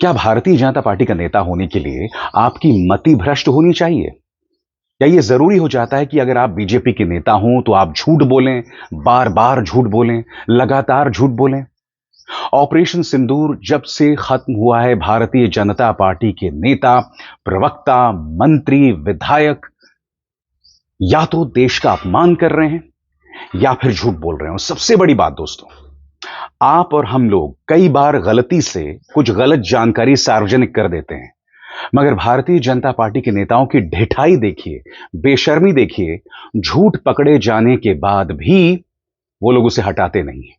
क्या भारतीय जनता पार्टी का नेता होने के लिए आपकी मति भ्रष्ट होनी चाहिए? क्या यह जरूरी हो जाता है कि अगर आप बीजेपी के नेता हों तो आप झूठ बोलें, बार बार झूठ बोलें, लगातार झूठ बोलें? ऑपरेशन सिंदूर जब से खत्म हुआ है, भारतीय जनता पार्टी के नेता, प्रवक्ता, मंत्री, विधायक या तो देश का अपमान कर रहे हैं या फिर झूठ बोल रहे हैं। और सबसे बड़ी बात दोस्तों, आप और हम लोग कई बार गलती से कुछ गलत जानकारी सार्वजनिक कर देते हैं, मगर भारतीय जनता पार्टी के नेताओं की ढिठाई देखिए, बेशर्मी देखिए। झूठ पकड़े जाने के बाद भी वो लोग उसे हटाते नहीं हैं,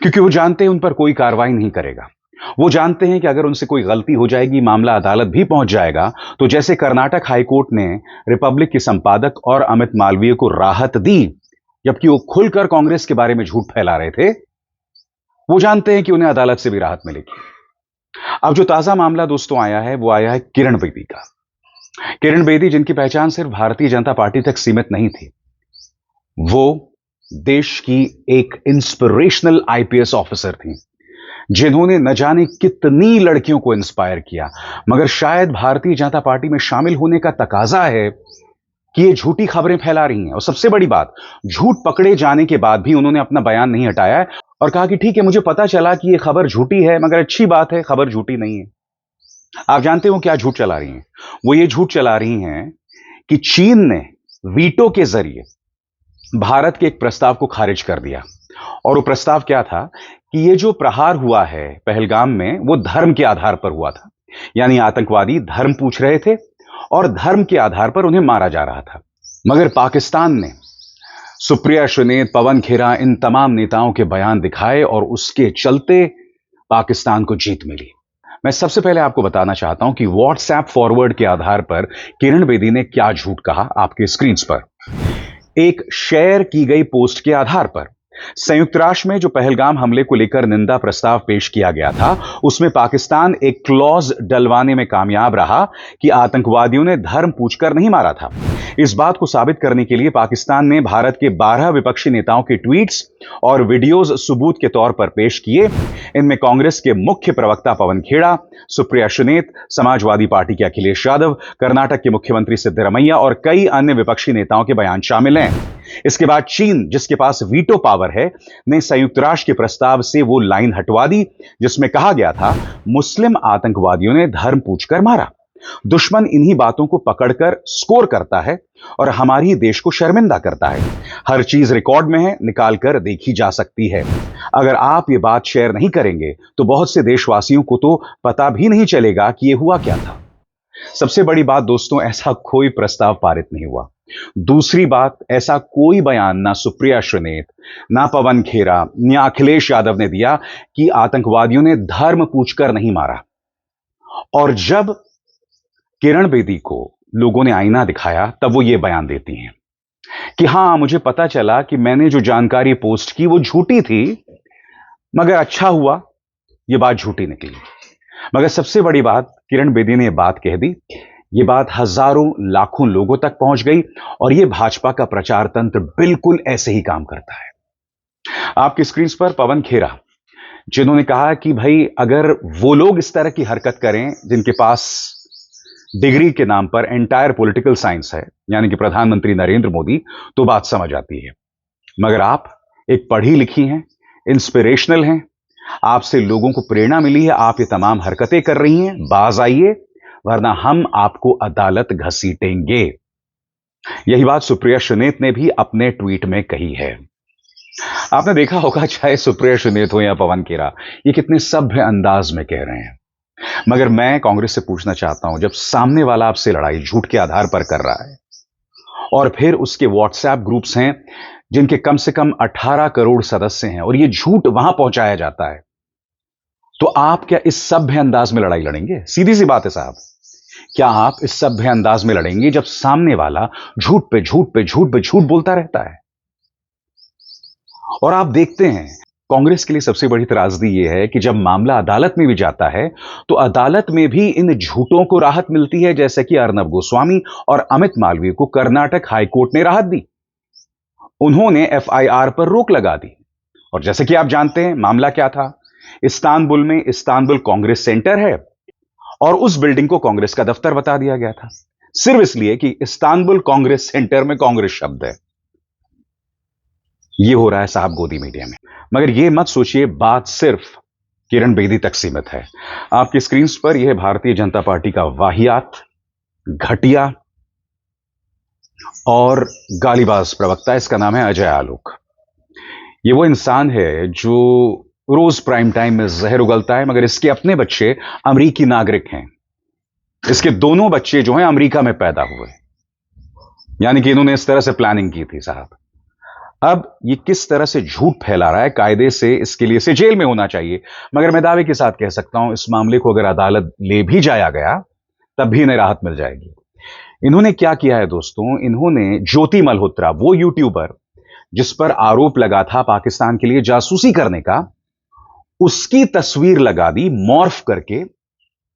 क्योंकि वो जानते हैं उन पर कोई कार्रवाई नहीं करेगा। वो जानते हैं कि अगर उनसे कोई गलती हो जाएगी, मामला अदालत भी पहुंच जाएगा। तो जैसे कर्नाटक हाईकोर्ट ने रिपब्लिक के संपादक और अमित मालवीय को राहत दी, जबकि वो खुलकर कांग्रेस के बारे में झूठ फैला रहे थे, वो जानते हैं कि उन्हें अदालत से भी राहत मिलेगी। अब जो ताजा मामला दोस्तों आया है, वो आया है किरण बेदी का। किरण बेदी, जिनकी पहचान सिर्फ भारतीय जनता पार्टी तक सीमित नहीं थी, वो देश की एक इंस्पिरेशनल आईपीएस ऑफिसर थी, जिन्होंने न जाने कितनी लड़कियों को इंस्पायर किया। मगर शायद भारतीय जनता पार्टी में शामिल होने का तकाजा है कि ये झूठी खबरें फैला रही हैं। और सबसे बड़ी बात, झूठ पकड़े जाने के बाद भी उन्होंने अपना बयान नहीं हटाया है और कहा कि ठीक है, मुझे पता चला कि ये खबर झूठी है, मगर अच्छी बात है, खबर झूठी नहीं है। आप जानते हो क्या झूठ चला रही हैं? वो ये झूठ चला रही हैं कि चीन ने वीटो के जरिए भारत के एक प्रस्ताव को खारिज कर दिया। और वो प्रस्ताव क्या था कि ये जो प्रहार हुआ है पहलगाम में, वो धर्म के आधार पर हुआ था। यानी आतंकवादी धर्म पूछ रहे थे और धर्म के आधार पर उन्हें मारा जा रहा था। मगर पाकिस्तान ने सुप्रिया सुनेत, पवन खेरा, इन तमाम नेताओं के बयान दिखाए और उसके चलते पाकिस्तान को जीत मिली। मैं सबसे पहले आपको बताना चाहता हूं कि व्हाट्सएप फॉरवर्ड के आधार पर किरण बेदी ने क्या झूठ कहा। आपके स्क्रीन पर एक शेयर की गई पोस्ट के आधार पर संयुक्त राष्ट्र में जो पहलगाम हमले को लेकर निंदा प्रस्ताव पेश किया गया था, उसमें पाकिस्तान एक क्लॉज डलवाने में कामयाब रहा कि आतंकवादियों ने धर्म पूछकर नहीं मारा था। इस बात को साबित करने के लिए पाकिस्तान ने भारत के 12 विपक्षी नेताओं के ट्वीट्स और वीडियोज सबूत के तौर पर पेश किए। इनमें कांग्रेस के मुख्य प्रवक्ता पवन खेड़ा, सुप्रिया सुनेत, समाजवादी पार्टी के अखिलेश यादव, कर्नाटक के मुख्यमंत्री सिद्धरमैया और कई अन्य विपक्षी नेताओं के बयान शामिल हैं। इसके बाद चीन, जिसके पास वीटो पावर है, ने संयुक्त राष्ट्र के प्रस्ताव से वो लाइन हटवा दी जिसमें कहा गया था मुस्लिम आतंकवादियों ने धर्म पूछकर मारा। दुश्मन इन्हीं बातों को पकड़कर स्कोर करता है और हमारी देश को शर्मिंदा करता है। हर चीज रिकॉर्ड में है, निकालकर देखी जा सकती है। अगर आप ये बात शेयर नहीं करेंगे तो बहुत से देशवासियों को तो पता भी नहीं चलेगा कि ये हुआ क्या था। सबसे बड़ी बात दोस्तों, ऐसा कोई प्रस्ताव पारित नहीं हुआ। दूसरी बात, ऐसा कोई बयान ना सुप्रिया सुनेत, ना पवन खेरा, ना अखिलेश यादव ने दिया कि आतंकवादियों ने धर्म पूछकर नहीं मारा। और जब किरण बेदी को लोगों ने आईना दिखाया, तब वो ये बयान देती हैं कि हां, मुझे पता चला कि मैंने जो जानकारी पोस्ट की वो झूठी थी, मगर अच्छा हुआ ये बात झूठी निकली। मगर सबसे बड़ी बात, किरण बेदी ने यह बात कह दी, ये बात हजारों लाखों लोगों तक पहुंच गई और यह भाजपा का प्रचार तंत्र बिल्कुल ऐसे ही काम करता है। आपकी स्क्रीन पर पवन खेरा, जिन्होंने कहा कि भाई अगर वो लोग इस तरह की हरकत करें जिनके पास डिग्री के नाम पर एंटायर पॉलिटिकल साइंस है, यानी कि प्रधानमंत्री नरेंद्र मोदी, तो बात समझ आती है। मगर आप एक पढ़ी लिखी हैं, इंस्पिरेशनल हैं, आपसे लोगों को प्रेरणा मिली है, आप ये तमाम हरकतें कर रही हैं, बाज आइए वरना हम आपको अदालत घसीटेंगे। यही बात सुप्रिया सुनेत ने भी अपने ट्वीट में कही है। आपने देखा होगा, चाहे सुप्रिया सुनेत हो या पवन खेरा, ये कितने सभ्य अंदाज में कह रहे हैं। मगर मैं कांग्रेस से पूछना चाहता हूं, जब सामने वाला आपसे लड़ाई झूठ के आधार पर कर रहा है और फिर उसके व्हाट्सएप ग्रुप्स हैं जिनके कम से कम 18 करोड़ सदस्य हैं और ये झूठ वहां पहुंचाया जाता है, तो आप क्या इस सभ्य अंदाज में लड़ाई लड़ेंगे? सीधी सी बात है साहब, क्या आप इस सभ्य अंदाज में लड़ेंगे जब सामने वाला झूठ पे झूठ पे झूठ पे झूठ बोलता रहता है? और आप देखते हैं, कांग्रेस के लिए सबसे बड़ी त्रासदी यह है कि जब मामला अदालत में भी जाता है तो अदालत में भी इन झूठों को राहत मिलती है, जैसे कि अर्नब गोस्वामी और अमित मालवीय को कर्नाटक हाईकोर्ट ने राहत दी। उन्होंने एफआईआर पर रोक लगा दी। और जैसे कि आप जानते हैं मामला क्या था, इस्तांबुल में इस्तांबुल कांग्रेस सेंटर है और उस बिल्डिंग को कांग्रेस का दफ्तर बता दिया गया था, सिर्फ इसलिए कि इस्तांबुल कांग्रेस सेंटर में कांग्रेस शब्द है। यह हो रहा है साहब गोदी मीडिया में। मगर यह मत सोचिए बात सिर्फ किरण बेदी तक सीमित है। आपकी स्क्रीन पर यह भारतीय जनता पार्टी का वाहियात, घटिया और गालीबाज प्रवक्ता, इसका नाम है अजय आलोक। ये वो इंसान है जो रोज प्राइम टाइम में जहर उगलता है, मगर इसके अपने बच्चे अमेरिकी नागरिक हैं। इसके दोनों बच्चे जो हैं अमेरिका में पैदा हुए, यानी कि इन्होंने इस तरह से प्लानिंग की थी साहब। अब ये किस तरह से झूठ फैला रहा है, कायदे से इसके लिए इसे जेल में होना चाहिए। मगर मैं दावे के साथ कह सकता हूं, इस मामले को अगर अदालत ले भी जाया गया तब भी इन्हें राहत मिल जाएगी। इन्होंने क्या किया है दोस्तों, इन्होंने ज्योति मल्होत्रा, वो यूट्यूबर जिस पर आरोप लगा था पाकिस्तान के लिए जासूसी करने का, उसकी तस्वीर लगा दी मॉर्फ करके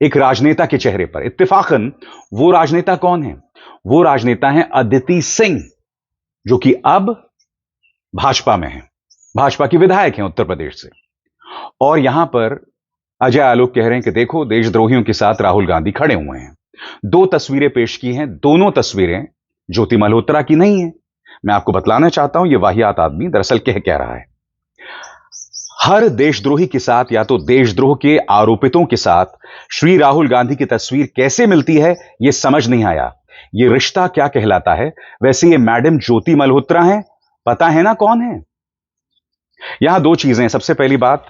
एक राजनेता के चेहरे पर। इत्तेफाकन वो राजनेता कौन है? वो राजनेता है अदिति सिंह, जो कि अब भाजपा में है, भाजपा की विधायक हैं उत्तर प्रदेश से। और यहां पर अजय आलोक कह रहे हैं कि देखो देशद्रोहियों के साथ राहुल गांधी खड़े हुए हैं। दो तस्वीरें पेश की हैं, दोनों तस्वीरें ज्योति मल्होत्रा की नहीं है। मैं आपको बतलाना चाहता हूं, यह वाहियात आदमी दरअसल कह रहा है। हर देशद्रोही के साथ या तो देशद्रोह के आरोपितों के साथ श्री राहुल गांधी की तस्वीर कैसे मिलती है, यह समझ नहीं आया। यह रिश्ता क्या कहलाता है? वैसे ये मैडम ज्योति मल्होत्रा हैं, पता है ना कौन है? यहां दो चीजें हैं। सबसे पहली बात,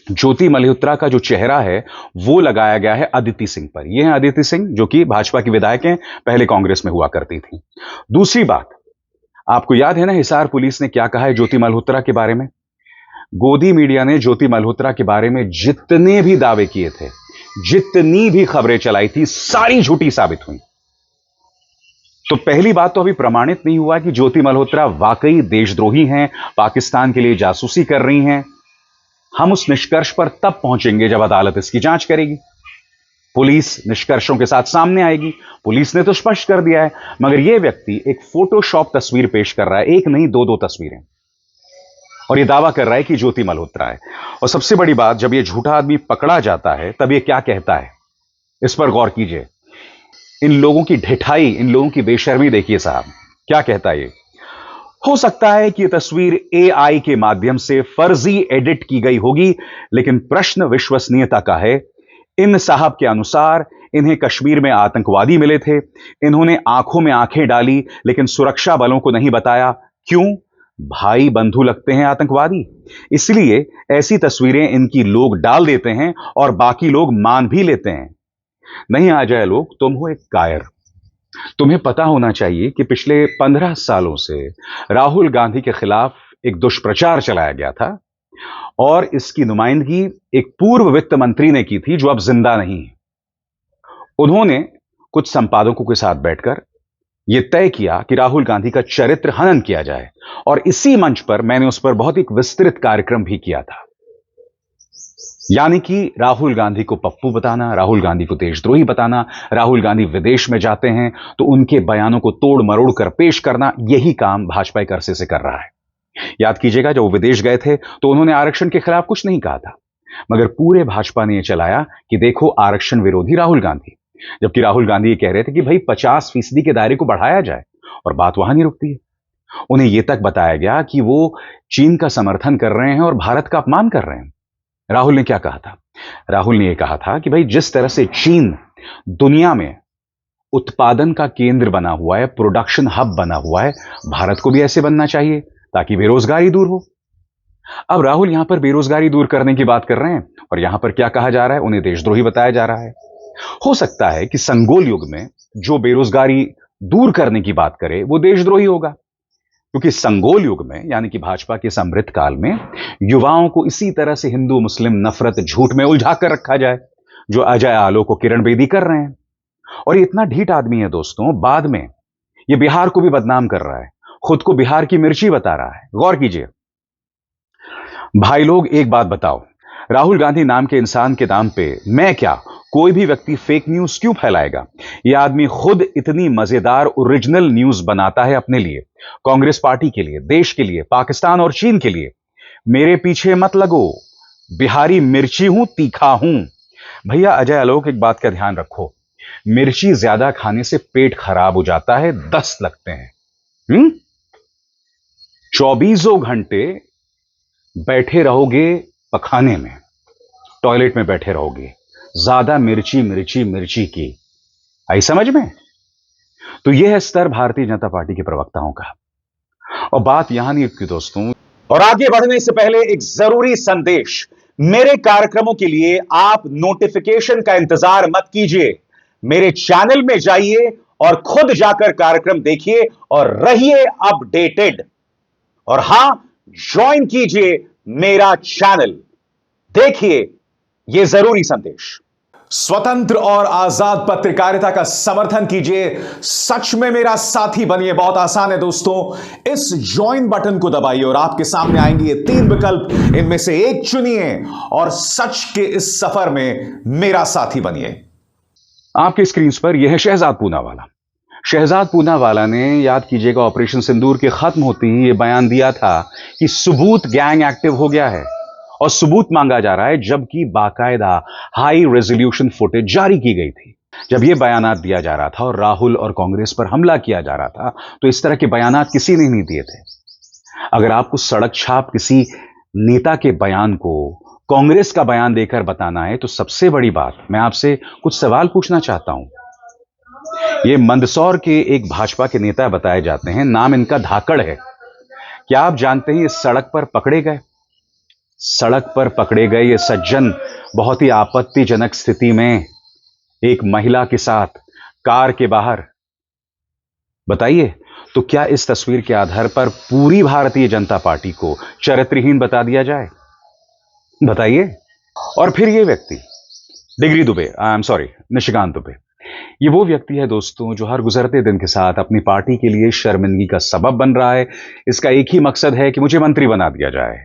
ज्योति मल्होत्रा का जो चेहरा है वो लगाया गया है अदिति सिंह पर। यह है अदिति सिंह, जो कि भाजपा की विधायक हैं, पहले कांग्रेस में हुआ करती थी। दूसरी बात, आपको याद है ना हिसार पुलिस ने क्या कहा है ज्योति मल्होत्रा के बारे में? गोदी मीडिया ने ज्योति मल्होत्रा के बारे में जितने भी दावे किए थे, जितनी भी खबरें चलाई थी, सारी झूठी साबित हुई। तो पहली बात तो अभी प्रमाणित नहीं हुआ कि ज्योति मल्होत्रा वाकई देशद्रोही हैं, पाकिस्तान के लिए जासूसी कर रही हैं। हम उस निष्कर्ष पर तब पहुंचेंगे जब अदालत इसकी जांच करेगी, पुलिस निष्कर्षों के साथ सामने आएगी। पुलिस ने तो स्पष्ट कर दिया है, मगर यह व्यक्ति एक फोटोशॉप तस्वीर पेश कर रहा है, एक नहीं दो तस्वीरें, और यह दावा कर रहा है कि ज्योति मल्होत्रा है। और सबसे बड़ी बात, जब यह झूठा आदमी पकड़ा जाता है तब यह क्या कहता है, इस पर गौर कीजिए। इन लोगों की ढिठाई, इन लोगों की बेशर्मी देखिए साहब, क्या कहता है ये। हो सकता है कि यह तस्वीर एआई के माध्यम से फर्जी एडिट की गई होगी, लेकिन प्रश्न विश्वसनीयता का है। इन साहब के अनुसार इन्हें कश्मीर में आतंकवादी मिले थे, इन्होंने आंखों में आंखें डाली लेकिन सुरक्षा बलों को नहीं बताया। क्यों? भाई बंधु लगते हैं आतंकवादी, इसलिए ऐसी तस्वीरें इनकी लोग डाल देते हैं और बाकी लोग मान भी लेते हैं। नहीं आ जाए लोग, तुम हो एक कायर। तुम्हें पता होना चाहिए कि पिछले 15 सालों से राहुल गांधी के खिलाफ एक दुष्प्रचार चलाया गया था, और इसकी नुमाइंदगी एक पूर्व वित्त मंत्री ने की थी जो अब जिंदा नहीं है। उन्होंने कुछ संपादकों के साथ बैठकर यह तय किया कि राहुल गांधी का चरित्र हनन किया जाए, और इसी मंच पर मैंने उस पर बहुत एक विस्तृत कार्यक्रम भी किया था। यानी कि राहुल गांधी को पप्पू बताना, राहुल गांधी को देशद्रोही बताना, राहुल गांधी विदेश में जाते हैं तो उनके बयानों को तोड़ मरोड़ कर पेश करना, यही काम भाजपा एक अरसे से कर रहा है। याद कीजिएगा, जब वो विदेश गए थे तो उन्होंने आरक्षण के खिलाफ कुछ नहीं कहा था, मगर पूरे भाजपा ने यह चलाया कि देखो आरक्षण विरोधी राहुल गांधी, जबकि राहुल गांधी ये कह रहे थे कि भाई 50% के दायरे को बढ़ाया जाए, और बात वहां नहीं रुकती है। उन्हें यह तक बताया गया कि वो चीन का समर्थन कर रहे हैं और भारत का अपमान कर रहे हैं। राहुल ने क्या कहा था? राहुल ने यह कहा था कि भाई जिस तरह से चीन दुनिया में उत्पादन का केंद्र बना हुआ है, प्रोडक्शन हब बना हुआ है, भारत को भी ऐसे बनना चाहिए ताकि बेरोजगारी दूर हो। अब राहुल यहां पर बेरोजगारी दूर करने की बात कर रहे हैं, और यहां पर क्या कहा जा रहा है? उन्हें देशद्रोही बताया जा रहा है। हो सकता है कि संगोल युग में जो बेरोजगारी दूर करने की बात करे वो देशद्रोही होगा, क्योंकि संगोल युग में यानी कि भाजपा के समृद्ध काल में युवाओं को इसी तरह से हिंदू मुस्लिम नफरत झूठ में उलझा कर रखा जाए, जो अजय आलोक को किरण बेदी कर रहे हैं। और ये इतना ढीठ आदमी है दोस्तों, बाद में ये बिहार को भी बदनाम कर रहा है, खुद को बिहार की मिर्ची बता रहा है। गौर कीजिए भाई लोग, एक बात बताओ, राहुल गांधी नाम के इंसान के नाम पे मैं क्या, कोई भी व्यक्ति फेक न्यूज क्यों फैलाएगा? यह आदमी खुद इतनी मजेदार ओरिजिनल न्यूज बनाता है अपने लिए, कांग्रेस पार्टी के लिए, देश के लिए, पाकिस्तान और चीन के लिए। मेरे पीछे मत लगो, बिहारी मिर्ची हूं, तीखा हूं। भैया अजय आलोक, एक बात का ध्यान रखो, मिर्ची ज्यादा खाने से पेट खराब हो जाता है, दस्त लगते हैं। 24 घंटे बैठे रहोगे पखाने में, टॉयलेट में बैठे रहोगे, ज्यादा मिर्ची मिर्ची मिर्ची की, आई समझ में? तो यह है स्तर भारतीय जनता पार्टी के प्रवक्ताओं का। और बात यहां नहीं रुकी दोस्तों, और आगे बढ़ने से पहले एक जरूरी संदेश। मेरे कार्यक्रमों के लिए आप नोटिफिकेशन का इंतजार मत कीजिए, मेरे चैनल में जाइए और खुद जाकर कार्यक्रम देखिए और रहिए अपडेटेड। और हां, ज्वाइन कीजिए मेरा चैनल, देखिए यह जरूरी संदेश। स्वतंत्र और आजाद पत्रकारिता का समर्थन कीजिए, सच में मेरा साथी बनिए। बहुत आसान है दोस्तों, इस ज्वाइन बटन को दबाइए और आपके सामने आएंगे ये 3 विकल्प, इनमें से एक चुनिए और सच के इस सफर में मेरा साथी बनिए। आपके स्क्रीन पर यह है शहजाद पूनावाला। शहजाद पूनावाला ने, याद कीजिएगा, ऑपरेशन सिंदूर के खत्म होते ही यह बयान दिया था कि सबूत गैंग एक्टिव हो गया है और सबूत मांगा जा रहा है, जबकि बाकायदा हाई रेजोल्यूशन फुटेज जारी की गई थी। जब यह बयानात दिया जा रहा था और राहुल और कांग्रेस पर हमला किया जा रहा था, तो इस तरह के बयानात किसी ने नहीं दिए थे। अगर आपको सड़क छाप किसी नेता के बयान को कांग्रेस का बयान देकर बताना है, तो सबसे बड़ी बात, मैं आपसे कुछ सवाल पूछना चाहता हूं। ये मंदसौर के एक भाजपा के नेता बताए जाते हैं, नाम इनका धाकड़ है। क्या आप जानते हैं ये सड़क पर पकड़े गए? सड़क पर पकड़े गए ये सज्जन बहुत ही आपत्तिजनक स्थिति में एक महिला के साथ कार के बाहर। बताइए, तो क्या इस तस्वीर के आधार पर पूरी भारतीय जनता पार्टी को चरित्रहीन बता दिया जाए? बताइए। और फिर ये व्यक्ति degree Dubey, I am sorry, Nishikant Dubey, ये वो व्यक्ति है दोस्तों जो हर गुजरते दिन के साथ अपनी पार्टी के लिए शर्मिंदगी का सबब बन रहा है। इसका एक ही मकसद है कि मुझे मंत्री बना दिया जाए,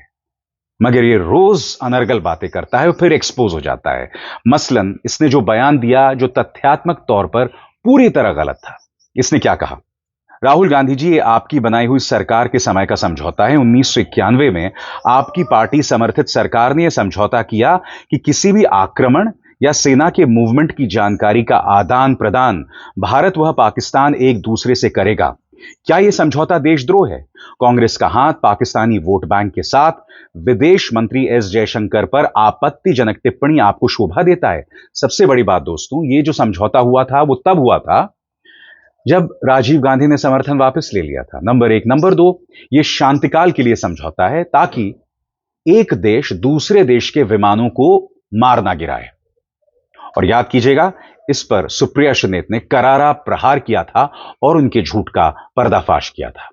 मगर ये रोज अनर्गल बातें करता है और फिर एक्सपोज हो जाता है। मसलन इसने जो बयान दिया, जो तथ्यात्मक तौर पर पूरी तरह गलत था। इसने क्या कहा? राहुल गांधी जी, ये आपकी बनाई हुई सरकार के समय का समझौता है। 1991 में आपकी पार्टी समर्थित सरकार ने यह समझौता किया कि किसी भी आक्रमण या सेना के मूवमेंट की जानकारी का आदान प्रदान भारत व पाकिस्तान एक दूसरे से करेगा। क्या यह समझौता देशद्रोह है? कांग्रेस का हाथ पाकिस्तानी वोट बैंक के साथ विदेश मंत्री एस जयशंकर पर आपत्तिजनक टिप्पणी आपको शोभा देता है? सबसे बड़ी बात दोस्तों, ये जो समझौता हुआ था वो तब हुआ था जब राजीव गांधी ने समर्थन वापस ले लिया था, नंबर 1। नंबर 2, ये शांतिकाल के लिए समझौता है ताकि एक देश दूसरे देश के विमानों को मार ना गिराए। और याद कीजिएगा, इस पर सुप्रिया सुलेत ने करारा प्रहार किया था और उनके झूठ का पर्दाफाश किया था।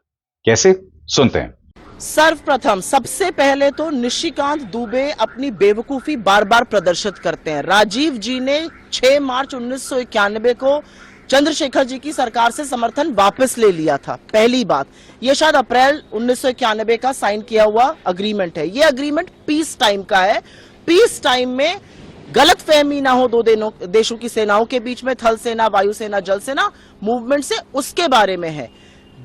कैसे? सुनते हैं। सर्वप्रथम सबसे पहले तो निशिकांत दुबे अपनी बेवकूफी बार बार प्रदर्शित करते हैं। राजीव जी ने 6 मार्च 1991 को चंद्रशेखर जी की सरकार से समर्थन वापस ले लिया था। पहली बात, यह शायद अप्रैल 1991 का साइन किया हुआ अग्रीमेंट है। यह अग्रीमेंट पीस टाइम का है। पीस टाइम में गलत फहमी ना हो दो देशों की सेनाओं के बीच में, थल सेना, वायुसेना, जल सेना मूवमेंट से, उसके बारे में है।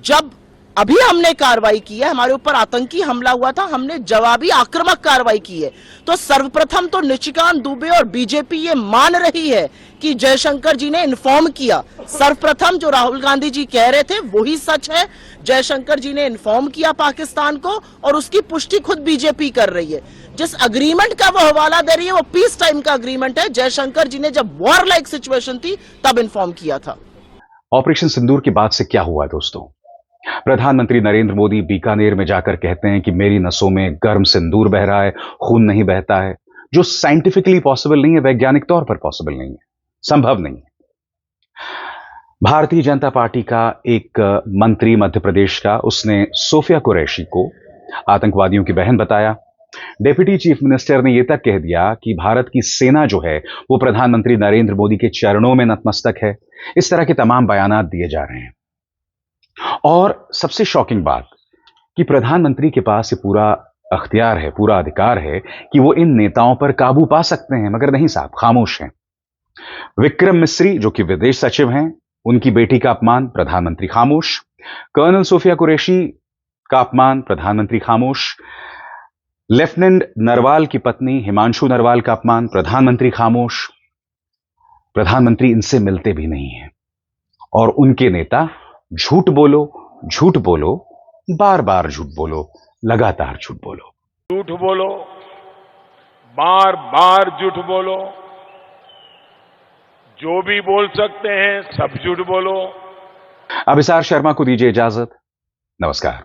जब अभी हमने कार्रवाई की है, हमारे ऊपर आतंकी हमला हुआ था, हमने जवाबी आक्रामक कार्रवाई की है। तो सर्वप्रथम तो निशिकांत दुबे और बीजेपी ये मान रही है कि जयशंकर जी ने इन्फॉर्म किया। सर्वप्रथम जो राहुल गांधी जी कह रहे थे वही सच है। जयशंकर जी ने इन्फॉर्म किया पाकिस्तान को और उसकी पुष्टि खुद बीजेपी कर रही है। जिस अग्रीमेंट का वो हवाला दे रही है वो पीस टाइम का अग्रीमेंट है। जयशंकर जी ने जब वॉर लाइक सिचुएशन थी तब इन्फॉर्म किया था। ऑपरेशन सिंदूर के बाद से क्या हुआ दोस्तों? प्रधानमंत्री नरेंद्र मोदी बीकानेर में जाकर कहते हैं कि मेरी नसों में गर्म सिंदूर बह रहा है, खून नहीं बहता है, जो साइंटिफिकली पॉसिबल नहीं है, वैज्ञानिक तौर पर पॉसिबल नहीं है, संभव नहीं है। भारतीय जनता पार्टी का एक मंत्री मध्य प्रदेश का, उसने सोफिया कुरैशी को आतंकवादियों की बहन बताया। डेप्यूटी चीफ मिनिस्टर ने यह तक कह दिया कि भारत की सेना जो है वो प्रधानमंत्री नरेंद्र मोदी के चरणों में नतमस्तक है। इस तरह के तमाम बयानात दिए जा रहे हैं। और सबसे शॉकिंग बात कि प्रधानमंत्री के पास ये पूरा अख्तियार है, पूरा अधिकार है कि वो इन नेताओं पर काबू पा सकते हैं, मगर नहीं साहब, खामोश हैं। विक्रम मिस्री जो कि विदेश सचिव हैं, उनकी बेटी का अपमान, प्रधानमंत्री खामोश। कर्नल सोफिया कुरैशी का अपमान, प्रधानमंत्री खामोश। लेफ्टिनेंट नरवाल की पत्नी हिमांशु नरवाल का अपमान, प्रधानमंत्री खामोश। प्रधानमंत्री इनसे मिलते भी नहीं हैं और उनके नेता झूठ बोलो, बार बार झूठ बोलो, लगातार झूठ बोलो। झूठ बोलो, बार बार झूठ बोलो, जो भी बोल सकते हैं सब झूठ बोलो। अभिसार शर्मा को दीजिए इजाजत। नमस्कार।